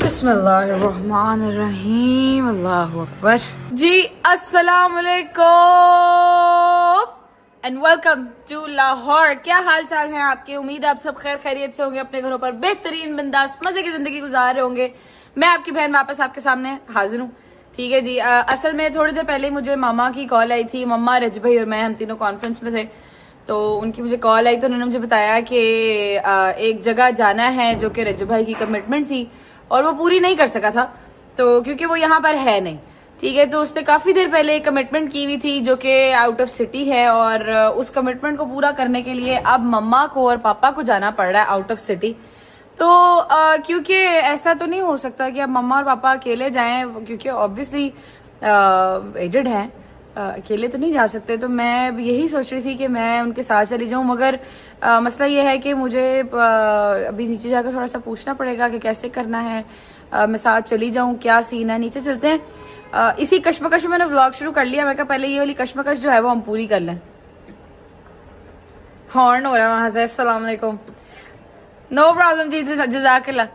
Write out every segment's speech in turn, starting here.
बिस्मिल्लाहिर्रहमानिर्रहीम, अल्लाहु अकबर। जी अस्सलाम वालेकुम एंड वेलकम टू लाहौर। क्या हाल चाल है आपके? उम्मीद है आप सब खैर खैरियत से होंगे, अपने घरों पर बेहतरीन बिंदास मजे की जिंदगी गुजार रहे होंगे। मैं आपकी बहन वापस आपके सामने हाजिर हूँ। ठीक है जी। असल में थोड़ी देर पहले मुझे मामा की कॉल आई थी। मम्मा, रज भाई और मैं, हम तीनों कॉन्फ्रेंस में थे, तो उनकी मुझे कॉल आई तो उन्होंने मुझे बताया कि एक जगह जाना है जो कि रज भाई की कमिटमेंट थी और वो पूरी नहीं कर सका था, तो क्योंकि वो यहाँ पर है नहीं। ठीक है, तो उसने काफी देर पहले एक कमिटमेंट की हुई थी जो कि आउट ऑफ सिटी है, और उस कमिटमेंट को पूरा करने के लिए अब मम्मा को और पापा को जाना पड़ रहा है आउट ऑफ सिटी। तो क्योंकि ऐसा तो नहीं हो सकता कि अब मम्मा और पापा अकेले जाएं, क्योंकि ऑब्वियसली एजड हैं, अकेले तो नहीं जा सकते। तो मैं यही सोच रही थी कि मैं उनके साथ चली जाऊं, मगर मसला ये है कि मुझे अभी नीचे जाकर थोड़ा सा पूछना पड़ेगा कि कैसे करना है। मैं साथ चली जाऊं, क्या सीन है? नीचे चलते हैं। इसी कश्मकश में मैंने व्लॉग शुरू कर लिया। मैं कहा पहले ये वाली कश्मकश जो है वो हम पूरी कर लें। हॉर्न हो रहा है वहां से। अस्सलाम वालेकुम। नो प्रॉब्लम जी, जज़ाकल्लाह।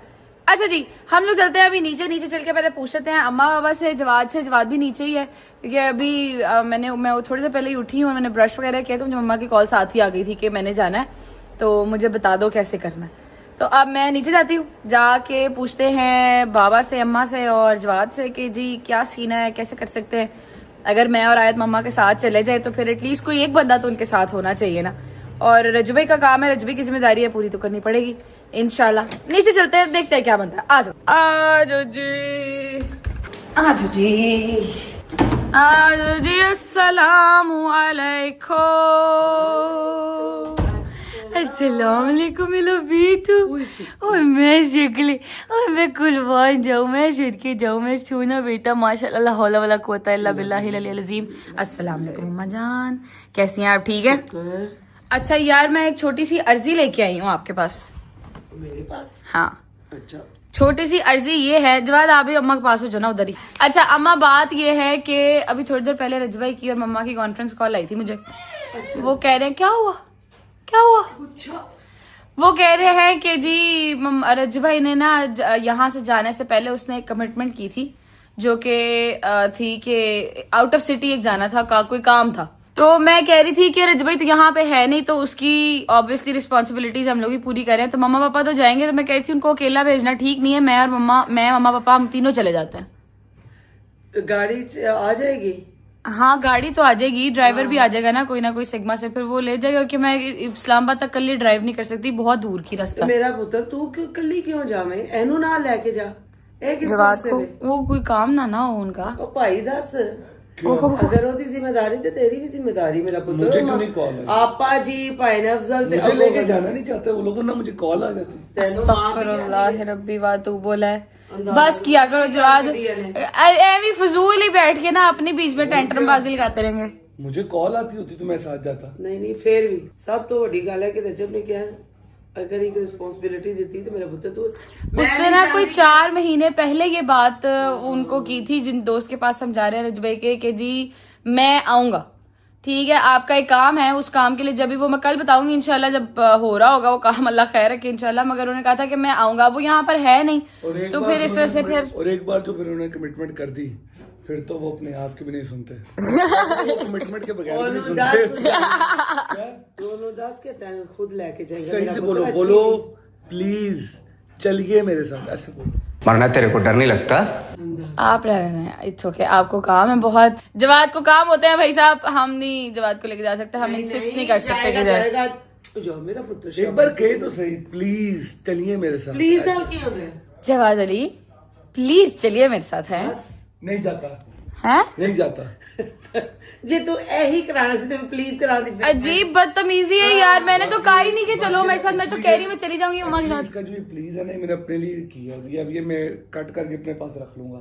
अच्छा जी, हम लोग चलते हैं अभी नीचे चल के पहले पूछ लेते हैं अम्मा बाबा से, जवाद भी नीचे ही है, क्योंकि अभी मैं थोड़ी देर पहले ही उठी हूँ, मैंने ब्रश वगैरह किया तो मुझे मम्मा की कॉल साथ ही आ गई थी कि मैंने जाना है, तो मुझे बता दो कैसे करना है। तो अब मैं नीचे जाती हूँ, जाके पूछते हैं बाबा से, अम्मा से और जवाद से कि जी क्या सीन है, कैसे कर सकते हैं। अगर मैं और आयत मम्मा के साथ चले जाए तो फिर एटलीस्ट कोई एक बंदा तो उनके साथ होना चाहिए ना। और रजबी का काम है, रजबी की जिम्मेदारी है, पूरी तो करनी पड़ेगी इंशाल्लाह। नीचे चलते हैं, देखते हैं क्या बनता है। आ जाओ जी, अस्सलामु अलैकुम। अस्सलाम वालेकुम मेरा बेटू। और मैं शक्ली और मैं कुलवान जाऊँ, मैं शिरके जाऊँ, मैं सोना बेटा माशाल्लाह, ला हौला वला कुव्वता इल्ला बिल्लाहिल अलील अज़ीम। अस्सलाम वालेकुम मम्मा जान, कैसी हैं आप? ठीक है। अच्छा यार, मैं एक छोटी सी अर्जी लेके आई हूँ आपके पास। मेरे पास? हाँ, अच्छा। छोटी सी अर्जी ये है, जवाद आप भी अम्मा के पास हो जाना उधर ही। अच्छा अम्मा, बात ये है कि अभी थोड़ी देर पहले रजवाई की और मम्मा की कॉन्फ्रेंस कॉल आई थी मुझे। अच्छा। वो कह रहे हैं क्या हुआ। अच्छा। वो कह रहे हैं कि जी रज भाई ने ना यहाँ से जाने से पहले उसने एक कमिटमेंट की थी जो कि थी कि आउट ऑफ सिटी एक जाना था, कोई काम था। तो मैं कह रही थी कि रज भाई तो यहाँ पे है नहीं, तो उसकी ऑब्वियसली रिस्पॉन्सिबिलिटीज हम लोग ही पूरी करें। तो मम्मा पापा तो जाएंगे, तो मैं कह रही थी उनको अकेला भेजना ठीक नहीं है। मैं मम्मा पापा हम तीनों चले जाते हैं। गाड़ी आ जाएगी? हाँ गाड़ी तो आ जाएगी, ड्राइवर भी आ जाएगा ना कोई सिग्मा से, फिर वो ले जाएगा, क्योंकि मैं इस्लामाबाद तक कल्ली ड्राइव नहीं कर सकती, बहुत दूर की रास्ता। मेरा पुत्र तू क्यों कल्ली क्यों जावे? एनू ना लेके जा। वो कोई काम ना हो उनका। ओ भाई दस, अगर ओदी जिम्मेदारी ते तेरी भी जिम्मेदारी। मेरा पुत्र मुझे क्यों नहीं कॉल है? आपा जी भाई ने अफजल मुझे लेके जाना नहीं चाहते वो लोग ना, मुझे कॉल आ जाती। अस्तगफिरुल्लाह रब्बी वा तू बोला है, बस किया करो जवाद। एवी फजूल ही बैठ के ना अपनी बीच में टेंटरम बाजी लगाते रहेंगे। मुझे कॉल आती होती तो मैं साथ जाता। नहीं फिर भी सब तो बड़ी गल है कि रजब ने क्या अगर एक रिस्पॉन्सिबिलिटी देती तो मेरा पुत्र तो उसने ना कोई 4 महीने पहले ये बात उनको की थी, जिन दोस्त के पास हम जा रहे हैं रजबे के, कि जी मैं आऊंगा, ठीक है आपका एक काम है, उस काम के लिए जब भी वो मैं कल बताऊंगी इंशाल्लाह, जब हो रहा होगा वो काम, अल्लाह खैर रखे इंशाल्लाह। मगर उन्होंने कहा था कि मैं आऊंगा, वो यहाँ पर है नहीं, तो फिर इस वजह से फिर और एक बार जो फिर उन्होंने कमिटमेंट कर दी, फिर तो वो अपने आप की भी नहीं सुनते। कमिटमेंट के बगैर नहीं सुनते। दोनों दास के तन खुद लेके जाएंगे। सही से बोलो प्लीज चलिए मेरे साथ, ऐसे बोलो। मरना तेरे को डर नहीं लगता? आप रह रहे हैं, इट्स ओके। आपको काम है बहुत, जवाद को काम होते हैं भाई साहब, हम नहीं जवाद को लेके जा सकते, हम इंसिस्ट नहीं कर सकते कि जाएगा। जो मेरा पुत्र एक बार कहे तो सही, प्लीज चलिए मेरे साथ। प्लीज ना क्यों दे जवाद अली, प्लीज चलिए मेरे साथ। है नहीं जाता है नहीं जाता। जे तू यही कराना सी तो प्लीज करा दी। अजीब बदतमीजी है यार, मैंने तो कहा ही नहीं कि चलो मेरे साथ, मैं तो कह रही हूँ मैं चली जाऊंगी मम्मा के साथ। इसका जो ये प्लीज है ना, मैंने अपने लिए किया, अब ये मैं कट करके अपने पास रख लूंगा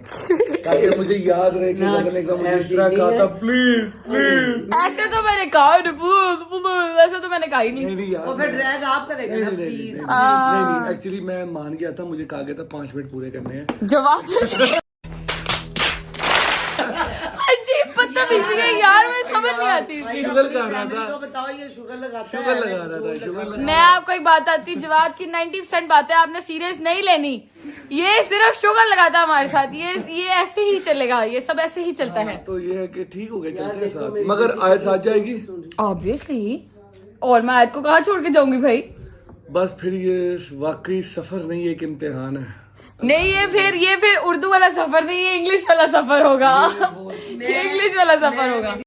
ताकि मुझे याद रहे कि लगने का मुझे इस तरह कहा था प्लीज। ऐसे तो मैंने कहा, वैसे तो मैंने कहा ही नहीं। वो फिर ड्रैग आप करेगा ना प्लीज। नहीं एक्चुअली मैं मान गया था, मुझे कहा गया था 5 मिनट पूरे करने हैं। जवाब अजीब बदतमीजी है यार, मैं समझ नहीं आती इसकी। शुगर कर रहा था, तो बताओ ये शुगर लगाता है, शुगर लगा रहा था, शुगर लगा। मैं आपको एक बात आती, जवाब की 90% बातें आपने सीरियस नहीं लेनी। ये सिर्फ शुगर लगाता है हमारे साथ, ये ऐसे ही चलेगा, ये सब ऐसे ही चलता है। तो ये है कि ठीक हो गया, चलते हैं साथ, मगर आयत साथ जाएगी ऑब्वियसली। और मैं आयत को कहाँ छोड़ के जाऊंगी भाई? बस फिर ये वाकई सफर नहीं, एक इम्तिहान है। नहीं, ये फिर उर्दू वाला सफर नहीं, ये इंग्लिश वाला सफर होगा। ये इंग्लिश वाला सफर होगा।